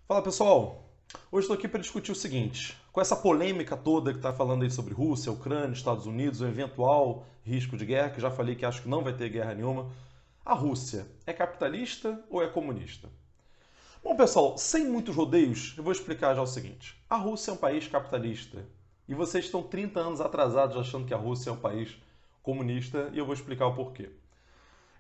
Fala pessoal, hoje estou aqui para discutir o seguinte: com essa polêmica toda que está falando aí sobre Rússia, Ucrânia, Estados Unidos, o eventual risco de guerra, que já falei que acho que não vai ter guerra nenhuma, a Rússia é capitalista ou é comunista? Bom pessoal, sem muitos rodeios, eu vou explicar já o seguinte: a Rússia é um país capitalista e vocês estão 30 anos atrasados achando que a Rússia é um país comunista e eu vou explicar o porquê.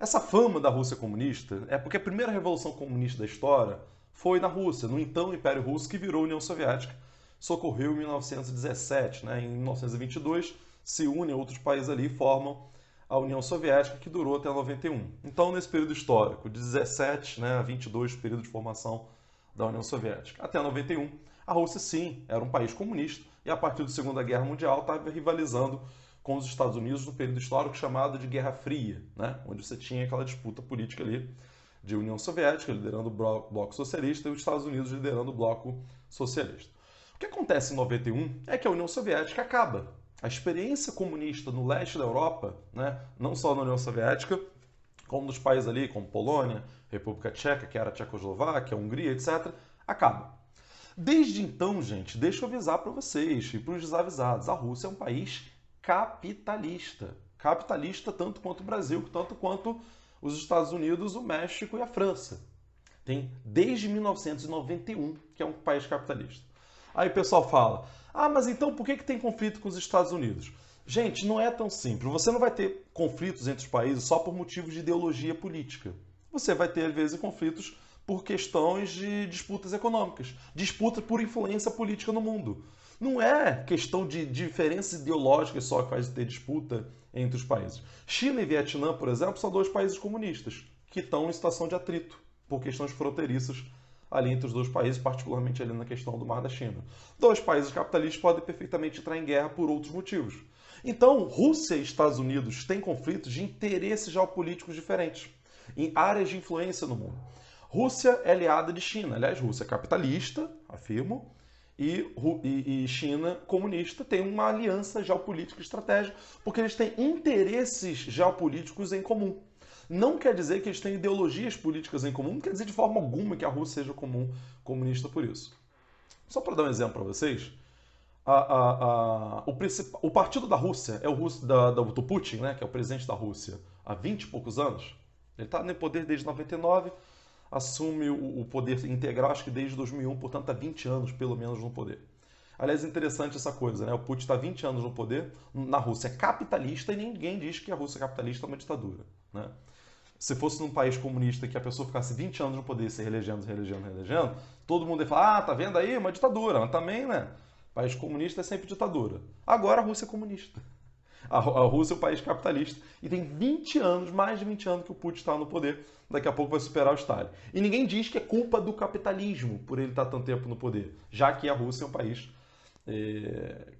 Essa fama da Rússia comunista é porque a primeira revolução comunista da história foi na Rússia, no então Império Russo, que virou União Soviética. Isso ocorreu em 1917, né? Em 1922 se unem outros países ali e formam a União Soviética, que durou até 91. Então, nesse período histórico, de 17 né, a 22, período de formação da União Soviética, até 91, a Rússia, sim, era um país comunista e, a partir da Segunda Guerra Mundial, estava rivalizando com os Estados Unidos no período histórico chamado de Guerra Fria, né? Onde você tinha aquela disputa política ali de União Soviética liderando o Bloco Socialista e os Estados Unidos liderando o Bloco Socialista. O que acontece em 91 é que a União Soviética acaba. A experiência comunista no leste da Europa, né, não só na União Soviética, como nos países ali, como Polônia, República Tcheca, que era a Tchecoslováquia, a Hungria, etc., acaba. Desde então, gente, deixa eu avisar para vocês e para os desavisados, a Rússia é um país capitalista. Capitalista tanto quanto o Brasil, tanto quanto os Estados Unidos, o México e a França. Tem desde 1991 que é um país capitalista. Aí o pessoal fala, mas então por que tem conflito com os Estados Unidos? Gente, não é tão simples. Você não vai ter conflitos entre os países só por motivos de ideologia política. Você vai ter, às vezes, conflitos por questões de disputas econômicas, disputa por influência política no mundo. Não é questão de diferenças ideológicas só que faz ter disputa entre os países. China e Vietnã, por exemplo, são dois países comunistas que estão em situação de atrito por questões fronteiriças ali entre os dois países, particularmente ali na questão do Mar da China. Dois países capitalistas podem perfeitamente entrar em guerra por outros motivos. Então, Rússia e Estados Unidos têm conflitos de interesses geopolíticos diferentes, em áreas de influência no mundo. Rússia é aliada de China. Aliás, Rússia é capitalista, afirmo, e China comunista tem uma aliança geopolítica estratégica, porque eles têm interesses geopolíticos em comum. Não quer dizer que eles têm ideologias políticas em comum, não quer dizer de forma alguma que a Rússia seja comunista por isso. Só para dar um exemplo para vocês, o partido da Rússia é do Putin, né, que é o presidente da Rússia, há 20 e poucos anos. Ele está no poder desde 99, assume o poder integral, acho que desde 2001, portanto, há 20 anos, pelo menos, no poder. Aliás, interessante essa coisa, né? O Putin está 20 anos no poder, na Rússia é capitalista e ninguém diz que a Rússia capitalista é uma ditadura, né? Se fosse num país comunista que a pessoa ficasse 20 anos no poder, se reelegendo, todo mundo ia falar, tá vendo aí? Uma ditadura. Mas também, né? País comunista é sempre ditadura. Agora a Rússia é comunista. A Rússia é um país capitalista e tem 20 anos, mais de 20 anos que o Putin está no poder. Daqui a pouco vai superar o Stalin. E ninguém diz que é culpa do capitalismo por ele estar tanto tempo no poder, já que a Rússia é um país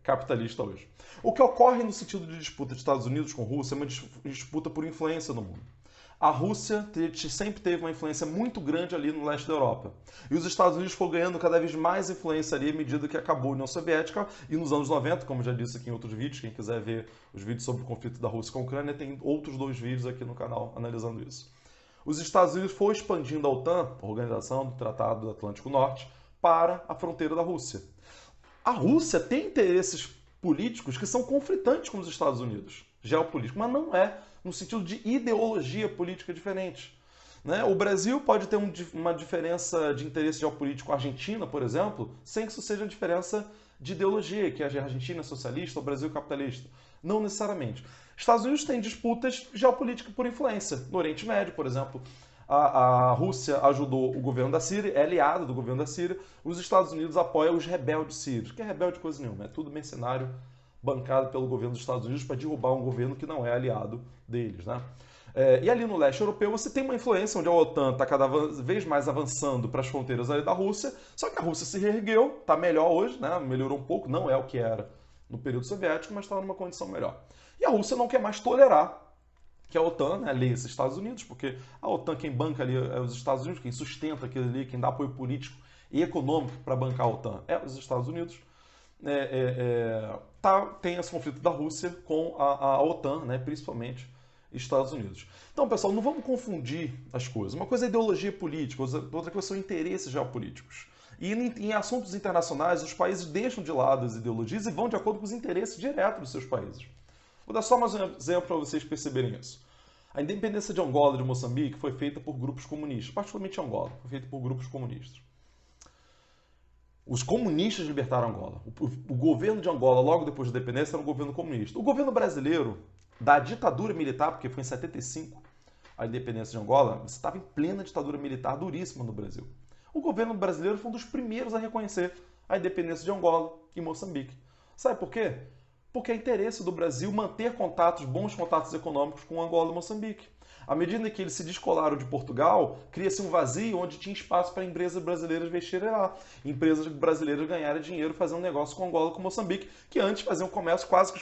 capitalista hoje. O que ocorre no sentido de disputa de Estados Unidos com a Rússia é uma disputa por influência no mundo. A Rússia sempre teve uma influência muito grande ali no leste da Europa. E os Estados Unidos foram ganhando cada vez mais influência ali à medida que acabou a União Soviética. E nos anos 90, como já disse aqui em outros vídeos, quem quiser ver os vídeos sobre o conflito da Rússia com a Ucrânia, tem outros dois vídeos aqui no canal analisando isso. Os Estados Unidos foram expandindo a OTAN, a Organização do Tratado do Atlântico Norte, para a fronteira da Rússia. A Rússia tem interesses políticos que são conflitantes com os Estados Unidos, geopolíticos, mas não é no sentido de ideologia política diferente. Né? O Brasil pode ter uma diferença de interesse geopolítico com a Argentina, por exemplo, sem que isso seja diferença de ideologia, que a Argentina é socialista, o Brasil é capitalista. Não necessariamente. Estados Unidos tem disputas geopolíticas por influência. No Oriente Médio, por exemplo, a Rússia ajudou o governo da Síria, é aliada do governo da Síria. Os Estados Unidos apoiam os rebeldes sírios, que é rebelde coisa nenhuma, é tudo mercenário bancado pelo governo dos Estados Unidos para derrubar um governo que não é aliado deles, né? E ali no leste europeu você tem uma influência onde a OTAN está cada vez mais avançando para as fronteiras ali da Rússia, só que a Rússia se reergueu, está melhor hoje, né? Melhorou um pouco, não é o que era no período soviético, mas está numa condição melhor. E a Rússia não quer mais tolerar que a OTAN, né, leia os Estados Unidos, porque a OTAN quem banca ali é os Estados Unidos, quem sustenta aquilo ali, quem dá apoio político e econômico para bancar a OTAN é os Estados Unidos. Tem esse conflito da Rússia com a OTAN, né, principalmente Estados Unidos. Então, pessoal, não vamos confundir as coisas. Uma coisa é ideologia política, outra coisa são interesses geopolíticos. E em assuntos internacionais, os países deixam de lado as ideologias e vão de acordo com os interesses diretos dos seus países. Vou dar só mais um exemplo para vocês perceberem isso. A independência de Angola e de Moçambique foi feita por grupos comunistas, particularmente Angola, foi feita por grupos comunistas. Os comunistas libertaram Angola. O governo de Angola, logo depois da independência, era um governo comunista. O governo brasileiro, da ditadura militar, porque foi em 75 a independência de Angola, você estava em plena ditadura militar duríssima no Brasil. O governo brasileiro foi um dos primeiros a reconhecer a independência de Angola e Moçambique. Sabe por quê? Porque é interesse do Brasil manter contatos, bons contatos econômicos com Angola e Moçambique. À medida que eles se descolaram de Portugal, cria-se um vazio onde tinha espaço para empresas brasileiras investirem lá. Empresas brasileiras ganharem dinheiro fazendo negócio com Angola e com Moçambique, que antes faziam comércio quase que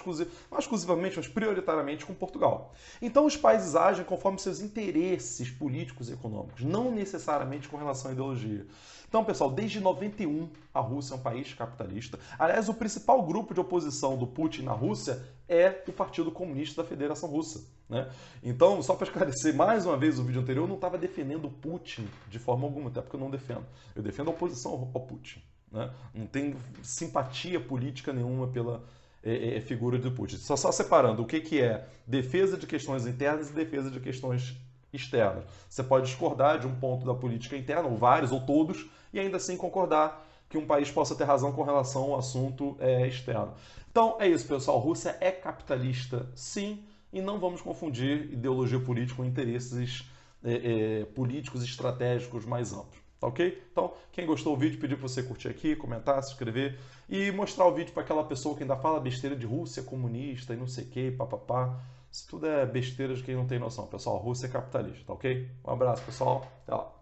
não exclusivamente, mas prioritariamente com Portugal. Então os países agem conforme seus interesses políticos e econômicos, não necessariamente com relação à ideologia. Então, pessoal, desde 91 a Rússia é um país capitalista. Aliás, o principal grupo de oposição do Putin na Rússia é o Partido Comunista da Federação Russa, né? Então, só para esclarecer mais uma vez o vídeo anterior, eu não estava defendendo o Putin de forma alguma, até porque eu não defendo. Eu defendo a oposição ao Putin, né? Não tenho simpatia política nenhuma pela figura do Putin. Só separando o que é defesa de questões internas e defesa de questões externas. Você pode discordar de um ponto da política interna, ou vários, ou todos, e ainda assim concordar que um país possa ter razão com relação ao assunto externo. Então é isso, pessoal. A Rússia é capitalista, sim, e não vamos confundir ideologia política com interesses políticos e estratégicos mais amplos. Tá ok? Então, quem gostou do vídeo, pedir para você curtir aqui, comentar, se inscrever e mostrar o vídeo para aquela pessoa que ainda fala besteira de Rússia comunista e não sei o que, papapá. Isso tudo é besteira de quem não tem noção, pessoal. A Rússia é capitalista, tá ok? Um abraço, pessoal. Até lá.